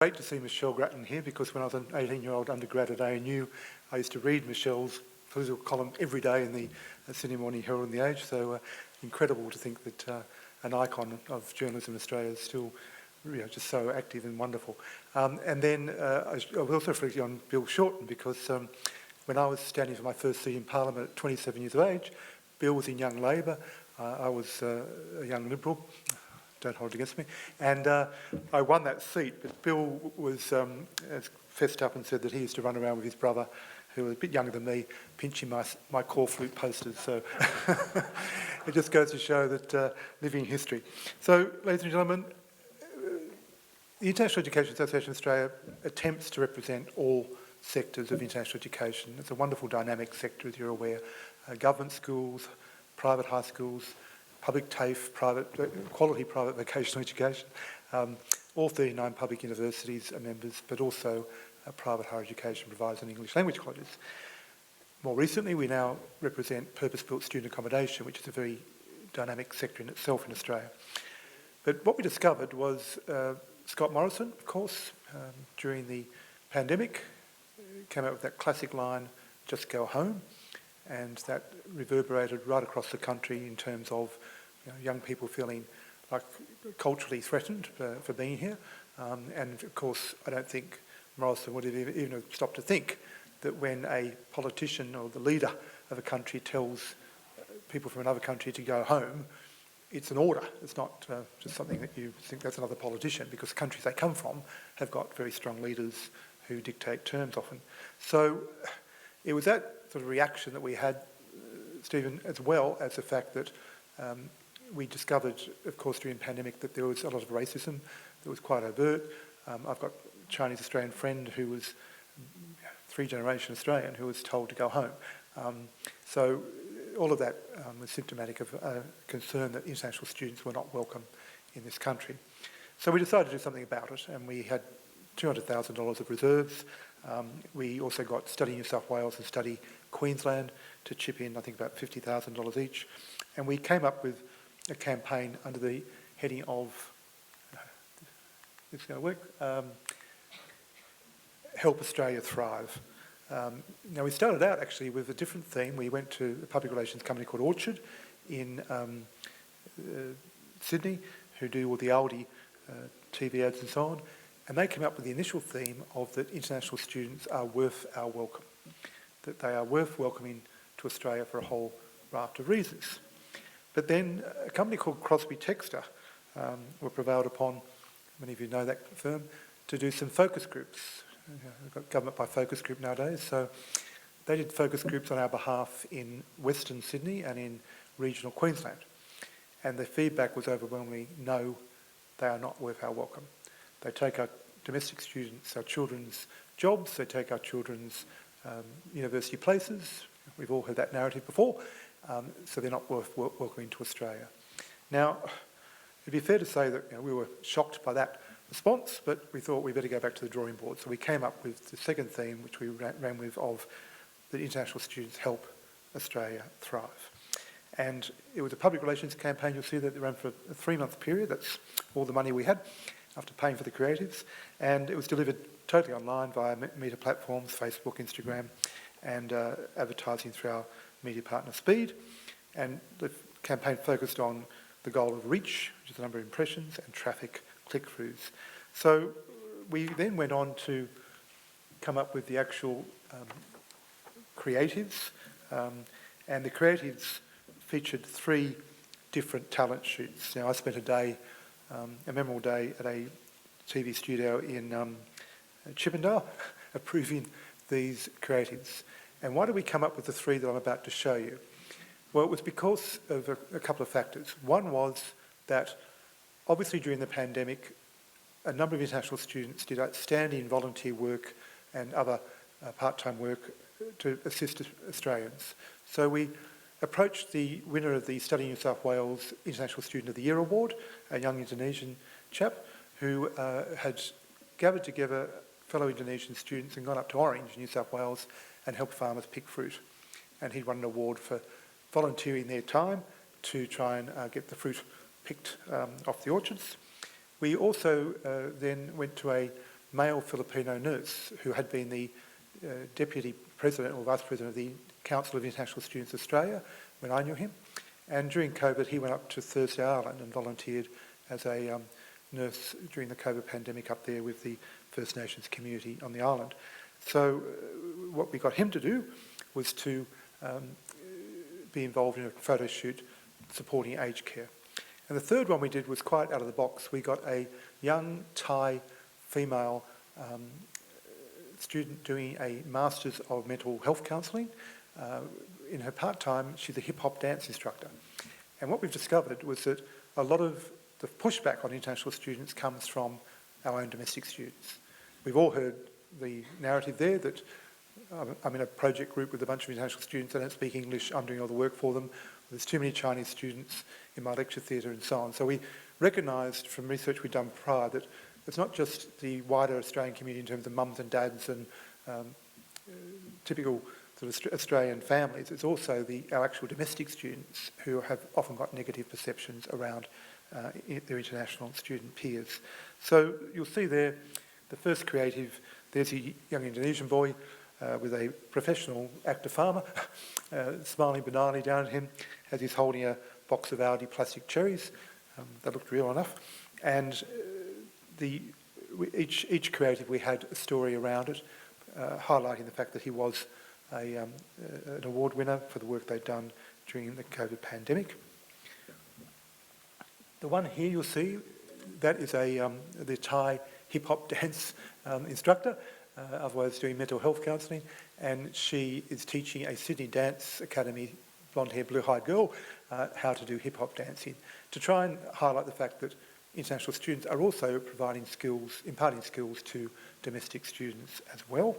Great to see Michelle Grattan here, because when I was an 18-year-old undergrad at ANU, I used to read Michelle's political column every day in the Sydney Morning Herald and The Age, so incredible to think that an icon of journalism in Australia is still just so active and wonderful. And then I was also reflecting on Bill Shorten, because when I was standing for my first seat in Parliament at 27 years of age, Bill was in Young Labor, I was a young Liberal. Don't hold it against me. And I won that seat, but Bill was fessed up and said that he used to run around with his brother, who was a bit younger than me, pinching my core flute posters. So it just goes to show that living history. So, ladies and gentlemen, the International Education Association of Australia attempts to represent all sectors of international education. It's a wonderful dynamic sector, as you're aware. Government schools, private high schools, public TAFE, quality private vocational education. All 39 public universities are members, but also private higher education providers and English language colleges. More recently, we now represent purpose-built student accommodation, which is a very dynamic sector in itself in Australia. But what we discovered was Scott Morrison, of course, during the pandemic, came out with that classic line, "Just go home." And that reverberated right across the country in terms of young people feeling like culturally threatened for being here. And of course, I don't think Morrison would have even stopped to think that when a politician or the leader of a country tells people from another country to go home, it's an order. It's not just something that you think that's another politician, because the countries they come from have got very strong leaders who dictate terms often. So it was that sort of reaction that we had, Stephen, as well as the fact that we discovered, of course, during the pandemic, that there was a lot of racism that was quite overt. I've got a Chinese Australian friend who was three-generation Australian who was told to go home. So all of that was symptomatic of a concern that international students were not welcome in this country. So we decided to do something about it, and we had $200,000 of reserves. We also got Study New South Wales and Study Queensland to chip in, I think, about $50,000 each. And we came up with a campaign under the heading of, this is going to work, Help Australia Thrive. Now, we started out actually with a different theme. We went to a public relations company called Orchard in Sydney, who do all the Aldi TV ads and so on. And they came up with the initial theme of that international students are worth our welcome, that they are worth welcoming to Australia for a whole raft of reasons. But then a company called Crosby Textor were prevailed upon, many of you know that firm, to do some focus groups. We've got government by focus group nowadays, so they did focus groups on our behalf in Western Sydney and in regional Queensland. And the feedback was overwhelmingly, no, they are not worth our welcome. They take our domestic students, our children's jobs, they take our children's university places. We've all heard that narrative before, so they're not worth welcoming to Australia. Now, it'd be fair to say that we were shocked by that response, but we thought we better go back to the drawing board. So we came up with the second theme, which we ran with, of that international students help Australia thrive. And it was a public relations campaign. You'll see that it ran for a 3-month period. That's all the money we had after paying for the creatives. And it was delivered totally online via media platforms, Facebook, Instagram, and advertising through our media partner Speed. And the campaign focused on the goal of reach, which is the number of impressions, and traffic, click-throughs. So we then went on to come up with the actual creatives. And the creatives featured 3 different talent shoots. Now, I spent a memorable day at a TV studio in Chippendale approving these creatives. And why did we come up with the 3 that I'm about to show you? Well, it was because of a couple of factors. One was that obviously during the pandemic, a number of international students did outstanding volunteer work and other part-time work to assist Australians. So we approached the winner of the Study New South Wales International Student of the Year Award, a young Indonesian chap who had gathered together fellow Indonesian students and gone up to Orange, New South Wales, and helped farmers pick fruit. And he'd won an award for volunteering their time to try and get the fruit picked off the orchards. We also then went to a male Filipino nurse who had been the deputy president or vice president of the Council of International Students Australia when I knew him. And during COVID, he went up to Thursday Island and volunteered as a nurse during the COVID pandemic up there with the First Nations community on the island. So what we got him to do was to be involved in a photo shoot supporting aged care. And the third one we did was quite out of the box. We got a young Thai female student doing a Masters of Mental Health Counselling. In her part-time, she's a hip-hop dance instructor. And what we've discovered was that a lot of the pushback on international students comes from our own domestic students. We've all heard the narrative there that I'm in a project group with a bunch of international students, they don't speak English, I'm doing all the work for them, there's too many Chinese students in my lecture theatre and so on. So we recognised from research we'd done prior that it's not just the wider Australian community in terms of mums and dads and typical sort of Australian families, it's also our actual domestic students who have often got negative perceptions around their international student peers. So you'll see there, the first creative, there's a young Indonesian boy with a professional actor farmer, smiling benignly down at him as he's holding a box of Aldi plastic cherries. That looked real enough. And each creative, we had a story around it, highlighting the fact that he was an award winner for the work they'd done during the COVID pandemic. The one here you'll see, that is the Thai hip-hop dance instructor, otherwise doing mental health counselling, and she is teaching a Sydney Dance Academy blonde-haired, blue-eyed girl how to do hip-hop dancing, to try and highlight the fact that international students are also providing skills, imparting skills to domestic students as well.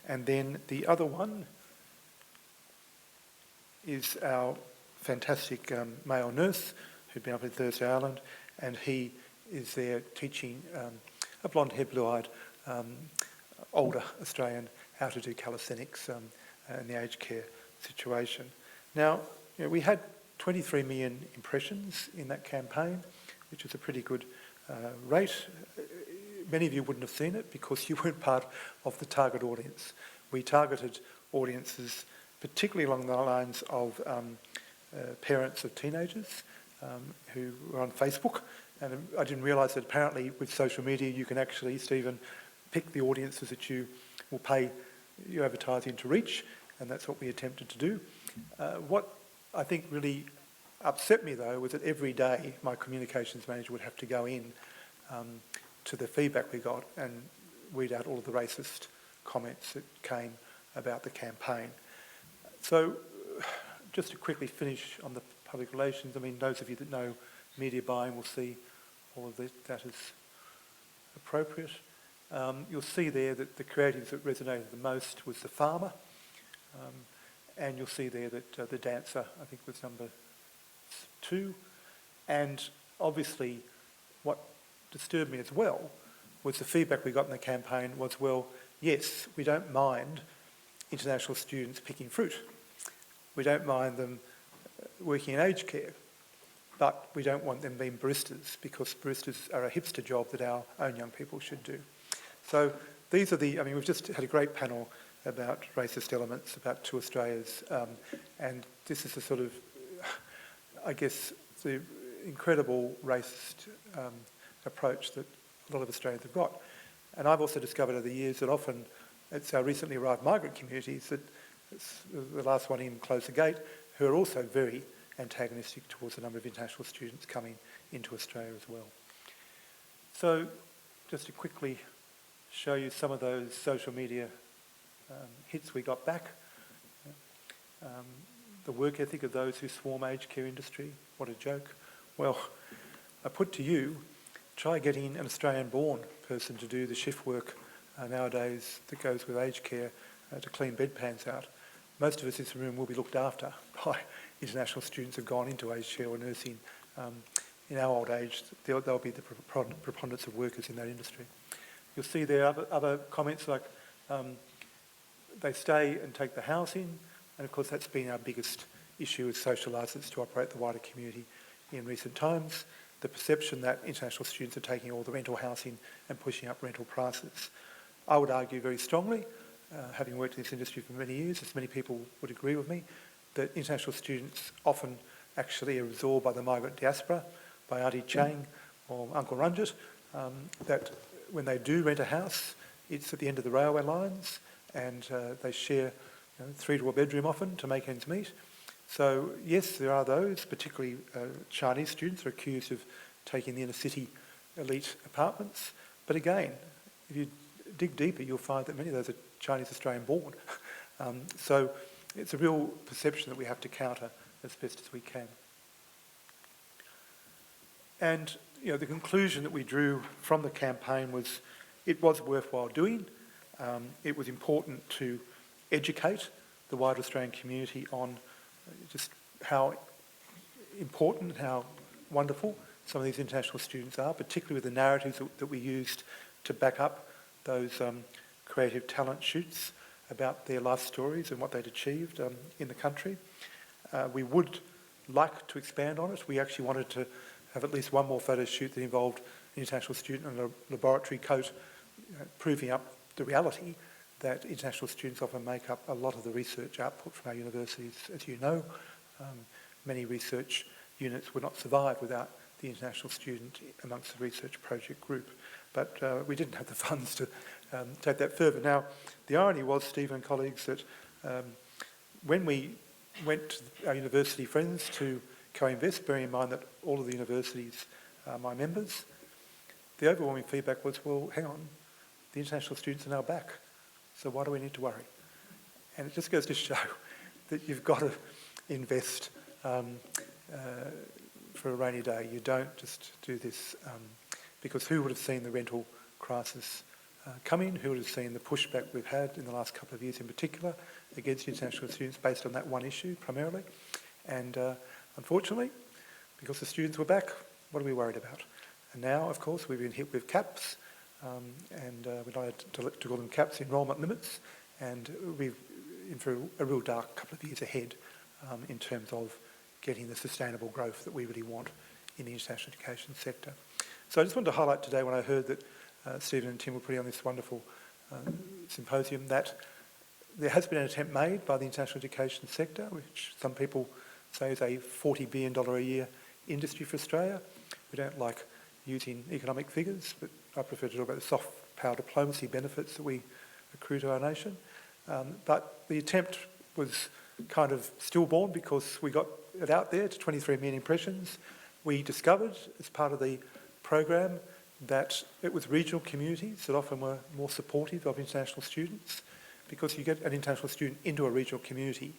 And then the other one is our fantastic male nurse who'd been up in Thursday Island, and he is there teaching a blonde-haired, blue-eyed, older Australian how to do calisthenics in the aged care situation. Now, we had 23 million impressions in that campaign, which is a pretty good rate. Many of you wouldn't have seen it because you weren't part of the target audience. We targeted audiences particularly along the lines of parents of teenagers who were on Facebook. And I didn't realise that apparently with social media you can actually, Stephen, pick the audiences that you will pay your advertising to reach, and that's what we attempted to do. What I think really upset me though was that every day my communications manager would have to go in to the feedback we got and weed out all of the racist comments that came about the campaign. So just to quickly finish on the public relations, I mean, those of you that know media buying will see all of that is appropriate. You'll see there that the creatives that resonated the most was the farmer, and you'll see there that the dancer, I think, was number 2. And obviously what disturbed me as well was the feedback we got in the campaign was, well, yes, we don't mind international students picking fruit. We don't mind them working in aged care, but we don't want them being baristas because baristas are a hipster job that our own young people should do. So these are we've just had a great panel about racist elements, about Two Australias, and this is the sort of, I guess, the incredible racist approach that a lot of Australians have got. And I've also discovered over the years that often it's our recently arrived migrant communities that, the last one in closed the gate, who are also very antagonistic towards the number of international students coming into Australia as well. So just to quickly show you some of those social media hits we got back. The work ethic of those who swarm aged care industry, what a joke. Well, I put to you, try getting an Australian-born person to do the shift work nowadays that goes with aged care to clean bedpans out. Most of us in this room will be looked after by international students who have gone into aged care or nursing. In our old age, there'll be the preponderance of workers in that industry. You'll see there other comments like they stay and take the housing, and of course that's been our biggest issue with social licence to operate the wider community in recent times. the perception that international students are taking all the rental housing and pushing up rental prices. I would argue very strongly, having worked in this industry for many years, as many people would agree with me, that international students often actually are absorbed by the migrant diaspora, by Auntie Chang or Uncle Runjit, that when they do rent a house, it's at the end of the railway lines, and they share 3 to a bedroom often to make ends meet. So yes, there are those, particularly Chinese students, who are accused of taking the inner city elite apartments. But again, if you dig deeper, you'll find that many of those are Chinese Australian born. So it's a real perception that we have to counter as best as we can. And the conclusion that we drew from the campaign was it was worthwhile doing. It was important to educate the wider Australian community on just how important and how wonderful some of these international students are, particularly with the narratives that we used to back up those creative talent shoots about their life stories and what they'd achieved in the country. We would like to expand on it. We actually wanted to have at least one more photo shoot that involved an international student in a laboratory coat, proving up the reality that international students often make up a lot of the research output from our universities. As you know, many research units would not survive without the international student amongst the research project group. But we didn't have the funds to take that further. Now, the irony was, Stephen and colleagues, that when we went to our university friends to co-invest, bearing in mind that all of the universities are my members, the overwhelming feedback was, well, hang on, the international students are now back, so why do we need to worry? And it just goes to show that you've got to invest for a rainy day. You don't just do this because who would have seen the rental crisis coming? Who would have seen the pushback we've had in the last couple of years in particular against international students based on that one issue primarily? And unfortunately, because the students were back, what are we worried about? And now, of course, we've been hit with caps, and we'd like to call them caps, enrolment limits, and we're in for a real dark couple of years ahead in terms of getting the sustainable growth that we really want in the international education sector. So I just wanted to highlight today when I heard that Stephen and Tim were putting on this wonderful symposium that there has been an attempt made by the international education sector, which some people say is a $40 billion a year industry for Australia. We don't like using economic figures, but I prefer to talk about the soft power diplomacy benefits that we accrue to our nation. But the attempt was kind of stillborn because we got it out there to 23 million impressions. We discovered as part of the program that it was regional communities that often were more supportive of international students, because you get an international student into a regional community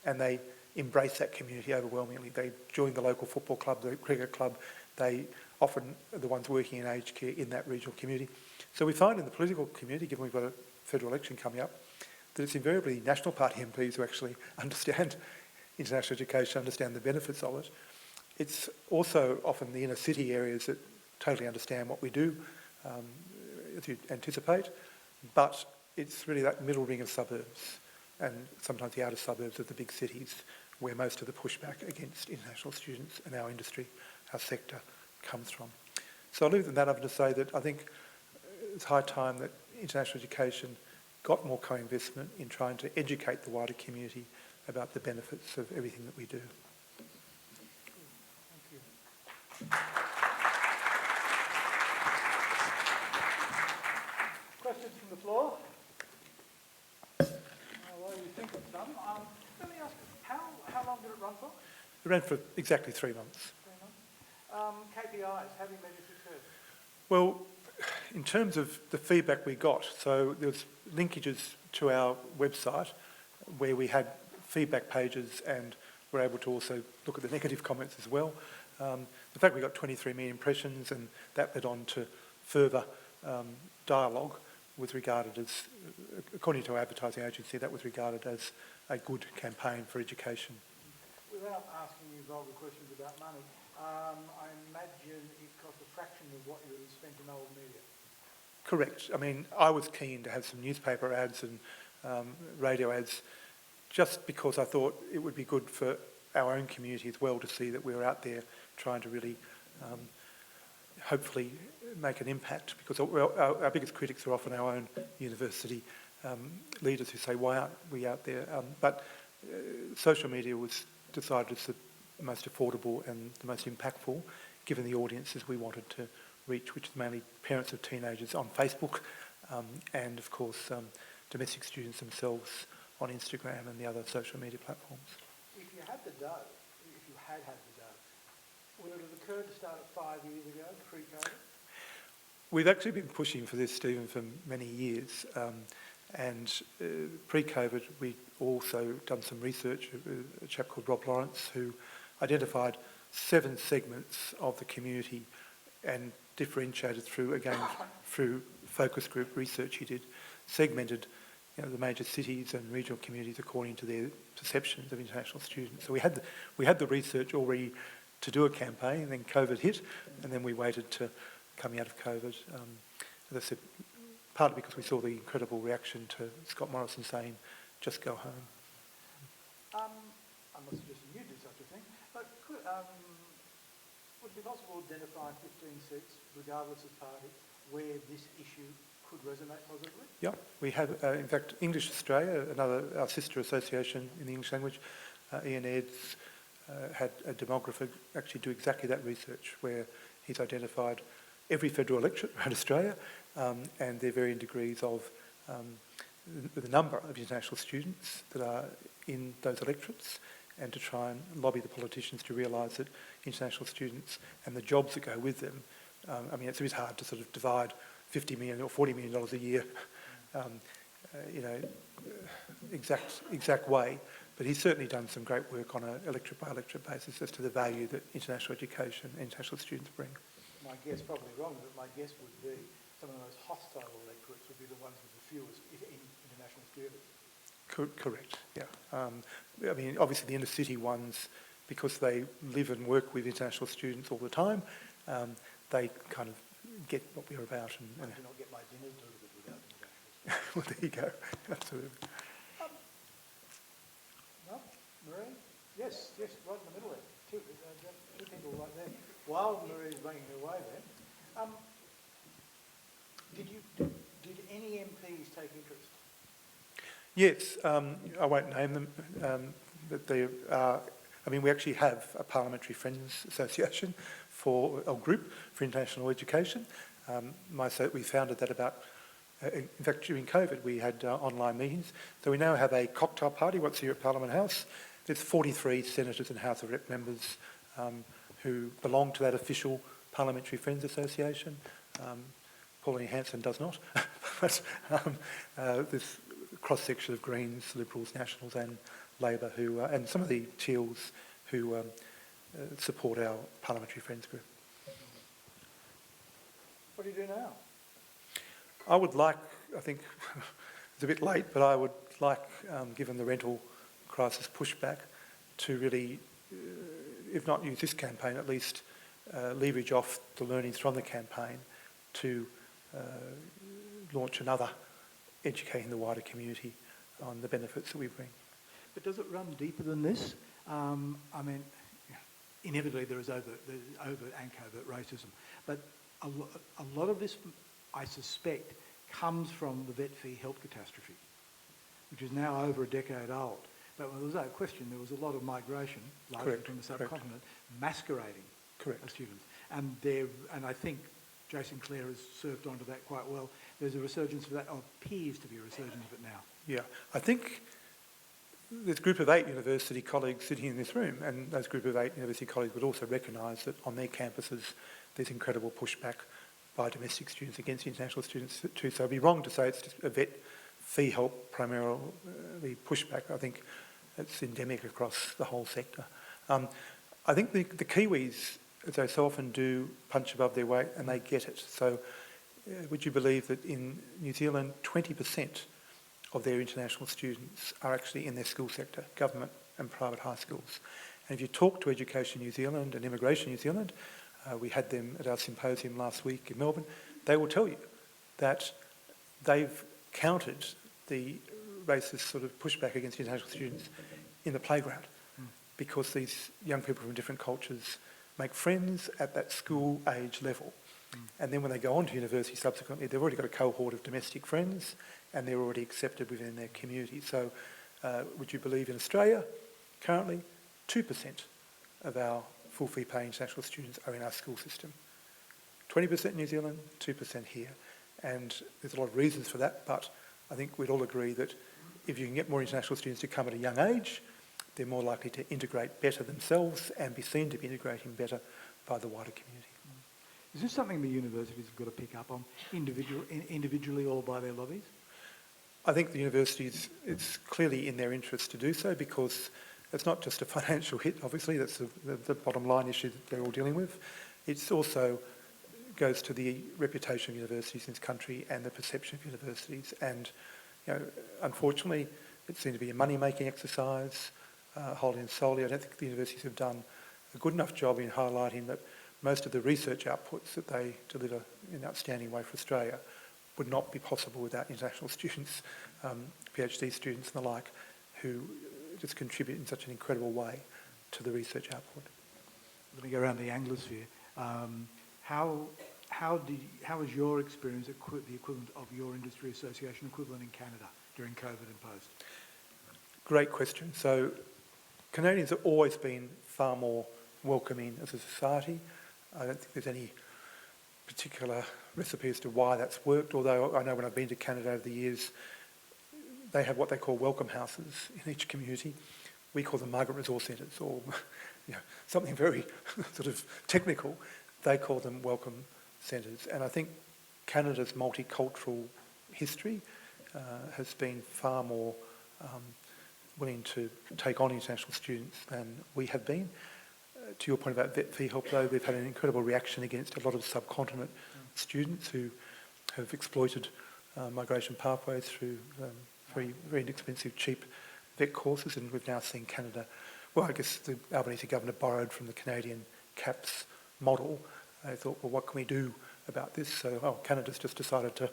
and they embrace that community overwhelmingly. They join the local football club, the cricket club. They often are the ones working in aged care in that regional community. So we find in the political community, given we've got a federal election coming up, that it's invariably National Party MPs who actually understand international education, understand the benefits of it. It's also often the inner city areas that totally understand what we do, as you anticipate, but it's really that middle ring of suburbs and sometimes the outer suburbs of the big cities where most of the pushback against international students and our industry, our sector, comes from. So I'll leave it at that other to say that I think it's high time that international education got more co-investment in trying to educate the wider community about the benefits of everything that we do. Thank you. Questions from the floor? Well, you think of some. Let me ask, how long did it run for? It ran for exactly 3 months. 3 months. KPIs, how do you measure success? Well, in terms of the feedback we got, so there was linkages to our website where we had feedback pages and were able to also look at the negative comments as well. The fact we got 23 million impressions and that led on to further dialogue was regarded as, according to our advertising agency, that was regarded as a good campaign for education. Without asking you vulgar questions about money, I imagine it cost a fraction of what you would have spent in old media. Correct. I mean, I was keen to have some newspaper ads and radio ads just because I thought it would be good for our own community as well to see that we were out there trying to really hopefully make an impact, because our biggest critics are often our own university leaders who say, why aren't we out there? But social media was decided as the most affordable and the most impactful, given the audiences we wanted to reach, which is mainly parents of teenagers on Facebook, and of course domestic students themselves on Instagram and the other social media platforms. If you had the dough, if you had the dough, would it have occurred to start it 5 years ago, pre-COVID? We've actually been pushing for this, Stephen, for many years. And pre-COVID, we'd also done some research, a chap called Rob Lawrence, who identified 7 segments of the community and differentiated through focus group research he did, segmented the major cities and regional communities according to their perceptions of international students. So we had the research already to do a campaign, and then COVID hit, and then we waited to coming out of COVID. As I said, partly because we saw the incredible reaction to Scott Morrison saying, just go home. I'm not suggesting you do such a thing, but would it be possible to identify 15 seats, regardless of party, where this issue could resonate positively? Yeah, we have, in fact, English Australia, our sister association in the English language, Ian Ed's, had a demographer actually do exactly that research, where he's identified every federal electorate around Australia and their varying degrees of the number of international students that are in those electorates, and to try and lobby the politicians to realise that international students and the jobs that go with them, I mean, it's a bit hard to sort of divide $50 million or $40 million a year, exact way, but he's certainly done some great work on an electorate by electorate basis as to the value that international education and international students bring. My guess, probably wrong, but my guess would be some of the most hostile electorates would be the ones with the fewest international students. Correct, yeah. I mean, obviously the inner city ones, because they live and work with international students all the time, they kind of get what we're about. I do not get my dinners delivered without international students. Well, there you go, absolutely. No, Marie? Yes, right in the middle there. Two people right there. While Marie's making her way there, did any MPs take interest? Yes, I won't name them, but they are. I mean, we actually have a Parliamentary Friends Association for a group for international education. We founded that about. In fact, during COVID, we had online meetings. So we now have a cocktail party once a year at Parliament House. There's 43 senators and House of Rep members who belong to that official Parliamentary Friends Association. Pauline Hanson does not, but this cross-section of Greens, Liberals, Nationals and Labor, and some of the Teals who support our Parliamentary Friends group. What do you do now? I would like, I think it's a bit late, but I would like, given the rental crisis pushback, to really, if not use this campaign, at least leverage off the learnings from the campaign to launch another, educating the wider community on the benefits that we bring. But does it run deeper than this? I mean, inevitably there is overt and covert racism, but a lot of this, I suspect, comes from the vet fee health catastrophe, which is now over a decade old. But there was no question there was a lot of migration, largely from the subcontinent, masquerading as students. And I think Jason Clare has served onto that quite well. There's a resurgence of that, or appears to be a resurgence of it now. Yeah, I think this group of 8 university colleagues sitting in this room, and those group of 8 university colleagues would also recognise that on their campuses there's incredible pushback by domestic students against international students too. So it'd be wrong to say it's just a vet fee help primarily pushback. I think it's endemic across the whole sector. I think the Kiwis, as they so often do, punch above their weight and they get it. So would you believe that in New Zealand 20% of their international students are actually in their school sector, government and private high schools? And if you talk to Education New Zealand and Immigration New Zealand, we had them at our symposium last week in Melbourne, they will tell you that they've countered the racist sort of pushback against international students in the playground because these young people from different cultures make friends at that school age level And then when they go on to university subsequently, they've already got a cohort of domestic friends and they're already accepted within their community. So would you believe in Australia, currently 2% of our full fee paying international students are in our school system. 20% in New Zealand, 2% here. And there's a lot of reasons for that, but I think we'd all agree that if you can get more international students to come at a young age, they're more likely to integrate better themselves and be seen to be integrating better by the wider community. Is this something the universities have got to pick up on individually or by their lobbies? I think the universities, it's clearly in their interest to do so because it's not just a financial hit, obviously, that's the bottom line issue that they're all dealing with. It's also goes to the reputation of universities in this country and the perception of universities. And, you know, unfortunately, it seemed to be a money-making exercise, wholly and solely. I don't think the universities have done a good enough job in highlighting that most of the research outputs that they deliver in an outstanding way for Australia would not be possible without international students, PhD students and the like, who just contribute in such an incredible way to the research output. Let me go around the Anglosphere. How is your experience the equivalent of your industry association equivalent in Canada during COVID and post? Great question. So Canadians have always been far more welcoming as a society. I don't think there's any particular recipe as to why that's worked, although I know when I've been to Canada over the years, they have what they call welcome houses in each community. We call them migrant resource centres, or something very sort of technical. They call them welcome centres. And I think Canada's multicultural history has been far more willing to take on international students than we have been. To your point about vet fee help, though, we've had an incredible reaction against a lot of subcontinent students who have exploited migration pathways through very, very inexpensive, cheap vet courses, and we've now seen Canada, well, I guess the Albanese government borrowed from the Canadian CAPS model. They thought, well, what can we do about this? So, Canada's just decided to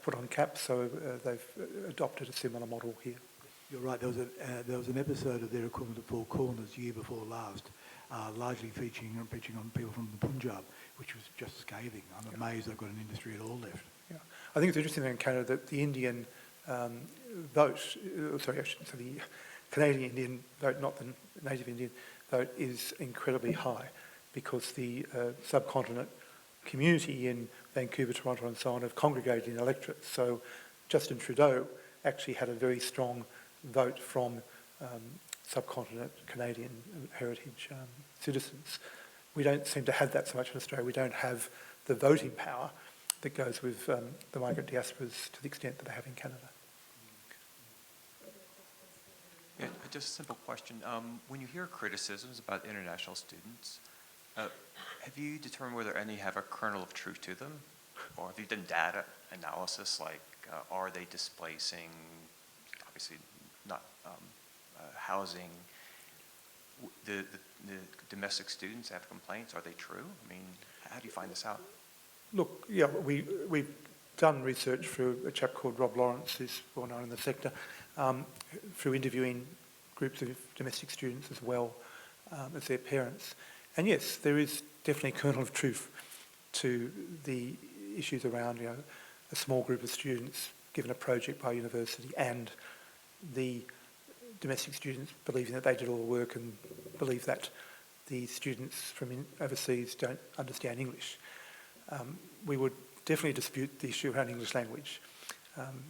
put on CAPS, so they've adopted a similar model here. You're right, there was an episode of their equivalent of Four Corners year before last, largely featuring on people from the Punjab, which was just scathing. I'm amazed they've got an industry at all left. Yeah. I think it's interesting in Canada that the Indian vote, sorry, I shouldn't say the Canadian Indian vote, not the native Indian vote, is incredibly high because the subcontinent community in Vancouver, Toronto and so on have congregated in electorates. So Justin Trudeau actually had a very strong vote from subcontinent Canadian heritage citizens. We don't seem to have that so much in Australia. We don't have the voting power that goes with the migrant diasporas to the extent that they have in Canada. Yeah, just a simple question. When you hear criticisms about international students, have you determined whether any have a kernel of truth to them? Or have you done data analysis, like are they displacing, obviously not housing, the domestic students have complaints? Are they true? I mean, how do you find this out? Look, yeah, we've done research through a chap called Rob Lawrence, who's well known in the sector, through interviewing groups of domestic students as well as their parents. And yes, there is definitely a kernel of truth to the issues around, a small group of students given a project by a university and the domestic students believing that they did all the work and believe that the students from overseas don't understand English. We would definitely dispute the issue around English language.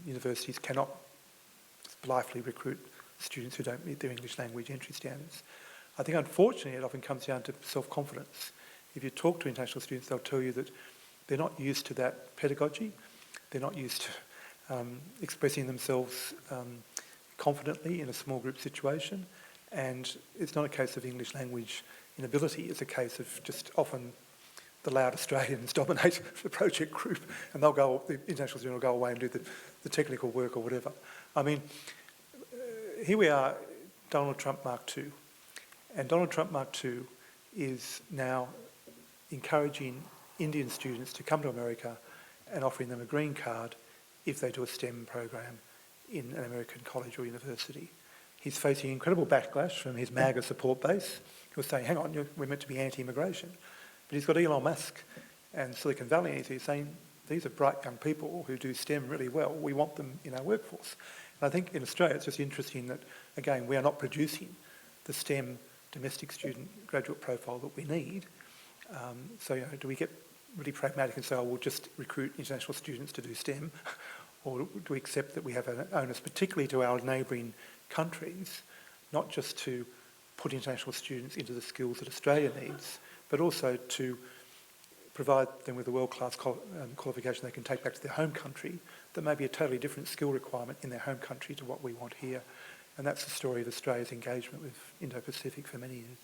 Universities cannot blithely recruit students who don't meet their English language entry standards. I think unfortunately it often comes down to self-confidence. If you talk to international students, they'll tell you that they're not used to that pedagogy. They're not used to expressing themselves confidently in a small group situation. And it's not a case of English language inability, it's a case of just often the loud Australians dominate the project group and the international student will go away and do the technical work or whatever. I mean, here we are, Donald Trump Mark II. And Donald Trump Mark II is now encouraging Indian students to come to America and offering them a green card if they do a STEM program in an American college or university. He's facing incredible backlash from his MAGA support base, who are saying, hang on, we're meant to be anti-immigration. But he's got Elon Musk And Silicon Valley is saying, these are bright young people who do STEM really well. We want them in our workforce. And I think in Australia it's just interesting that, again, we are not producing the STEM domestic student graduate profile that we need. So, do we get really pragmatic and say, we'll just recruit international students to do STEM? Or do we accept that we have an onus, particularly to our neighbouring countries, not just to put international students into the skills that Australia needs, but also to provide them with a world-class qualification they can take back to their home country that may be a totally different skill requirement in their home country to what we want here. And that's the story of Australia's engagement with Indo-Pacific for many years.